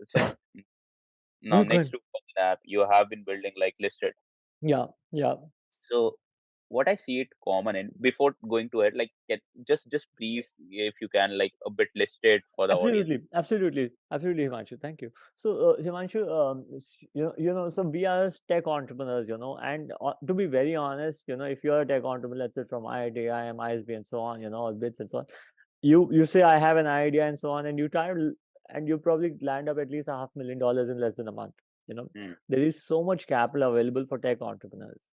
So now next Nikunj. to app, you have been building like listed. Yeah, yeah. So what I see it common in before going to it, like get just brief if you can like a bit listed for the audience. Absolutely, absolutely, absolutely, Himanshu. Thank you. So, Himanshu, so we are as tech entrepreneurs, and to be very honest, if you're a tech entrepreneur, let's say from IIT, IM, ISB, and so on, or BITS and so on, you say I have an idea and so on, and and you probably land up at least $500,000 in less than a month. You know, Hmm. there is so much capital available for tech entrepreneurs.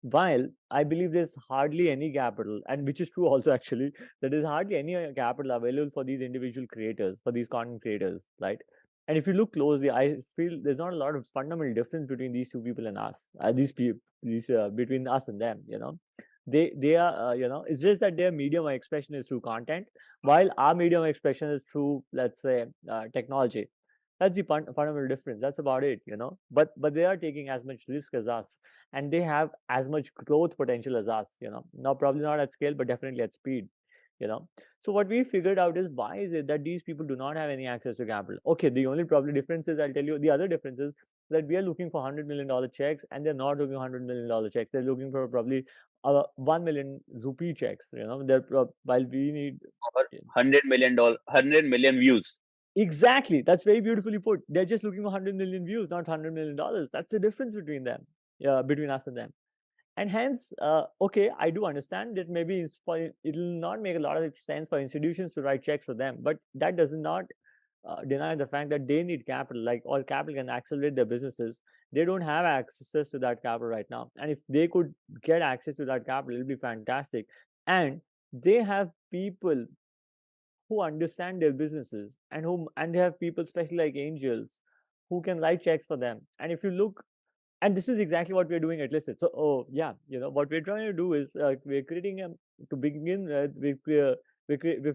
While I believe there's hardly any capital, and which is true also actually, there is hardly any capital available for these individual creators, for these content creators, right? And if you look closely, I feel there's not a lot of fundamental difference between these two people and us. These people, between us and them, they are, it's just that their medium of expression is through content, while our medium of expression is through, let's say, technology. That's the fundamental difference. That's about it, But they are taking as much risk as us, and they have as much growth potential as us. Now probably not at scale, but definitely at speed. You know. So what we figured out is, why is it that these people do not have any access to capital? Okay, the only probably difference is, I'll tell you the other difference is that we are looking for $100 million checks, and they're not looking for $100 million checks. They're looking for probably 1 million rupee checks. While we need. Or $100 million, 100 million views. Exactly. That's very beautifully put. They're just looking for 100 million views, not $100 million. That's the difference between them, between us and them. And hence, okay, I do understand that maybe it'll not make a lot of sense for institutions to write checks for them, but that does not deny the fact that they need capital. Like, all capital can accelerate their businesses. They don't have access to that capital right now, and if they could get access to that capital, it'll be fantastic. And they have people who understand their businesses, and they have people, especially like angels, who can write checks for them. And if you look, and this is exactly what we're doing at Licit. So, oh yeah, what we're trying to do is, we're creating to begin with, we've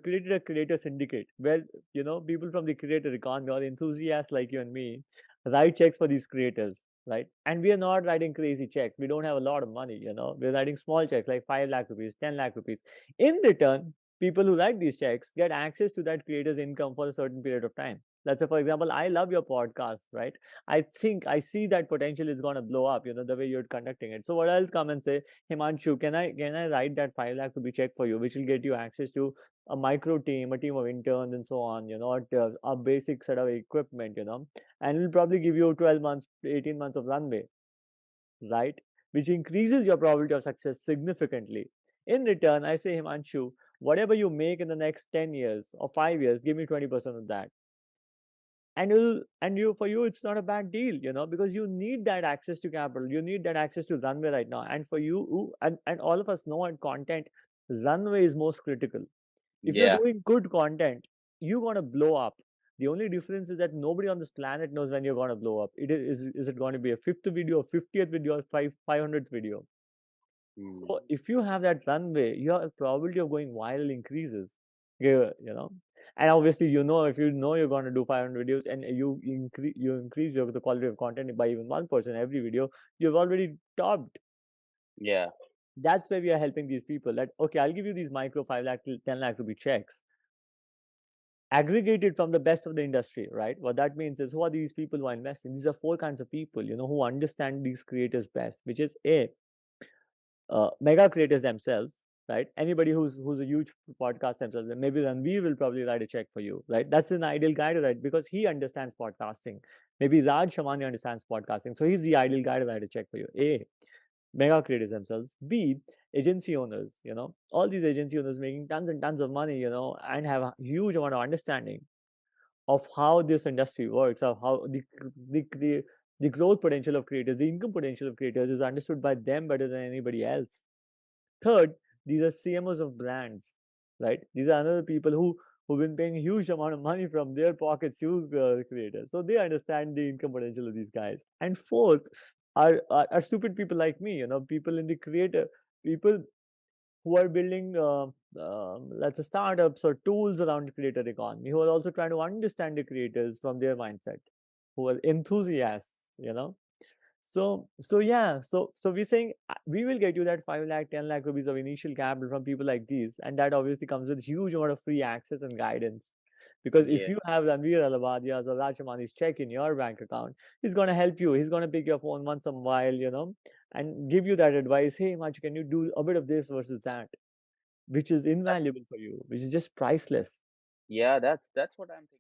created a creator syndicate where, people from the creator economy, or enthusiasts like you and me, write checks for these creators, right? And we are not writing crazy checks. We don't have a lot of money. We're writing small checks like 5 lakh rupees, 10 lakh rupees. In return, people who write these checks get access to that creator's income for a certain period of time. Let's say, for example, I love your podcast, right? I think I see that potential is going to blow up, the way you're conducting it. So what I'll come and say, Himanshu, can I write that 5 lakh to be checked for you, which will get you access to a micro team, a team of interns, and so on, a basic set of equipment, and it'll probably give you 12 months, 18 months of runway, right? Which increases your probability of success significantly. In return, I say, Himanshu, whatever you make in the next 10 years or 5 years, give me 20% of that. And for you, it's not a bad deal, because you need that access to capital, you need that access to runway right now. And for you, and all of us know, in content, runway is most critical. If you're Yeah. doing good content, you're going to blow up. The only difference is that nobody on this planet knows when you're going to blow up. Is it going to be a fifth video, 50th video, or 500th video? Hmm. So if you have that runway, your probability of going viral increases. You know, and obviously, if you know you're going to do 500 videos, and you increase the quality of content by even 1% every video, you've already topped. Yeah. That's where we are helping these people. That, okay, I'll give you these micro 5 lakh to 10 lakh rupee checks, aggregated from the best of the industry, right? What that means is, who are these people who are investing? These are four kinds of people, who understand these creators best, which is A, mega creators themselves, right? Anybody who's a huge podcast themselves, and maybe then we will probably write a check for you, right? That's an ideal guy to write, because he understands podcasting. Maybe Raj Shamani understands podcasting, so he's the ideal guy to write a check for you. A, mega creators themselves. B, agency owners. All these agency owners making tons and tons of money, and have a huge amount of understanding of how this industry works, of how the growth potential of creators, the income potential of creators is understood by them better than anybody else. Third, these are CMOs of brands, right? These are another people who've been paying a huge amount of money from their pockets to creators, so they understand the income potential of these guys. And fourth, are stupid people like me, people in the creator, people who are building, let's say, startups or tools around the creator economy, who are also trying to understand the creators from their mindset, who are enthusiasts. So yeah, so we're saying, we will get you that 5 lakh, 10 lakh rupees of initial capital from people like these, and that obviously comes with huge amount of free access and guidance. Because if Yeah. you have Ranveer Alavadia's or Rajamani's check in your bank account, he's going to help you. He's going to pick your phone once in a while, and give you that advice. Hey, Himanshu, can you do a bit of this versus that, which is invaluable That's for you, which is just priceless. yeah, that's what I'm thinking.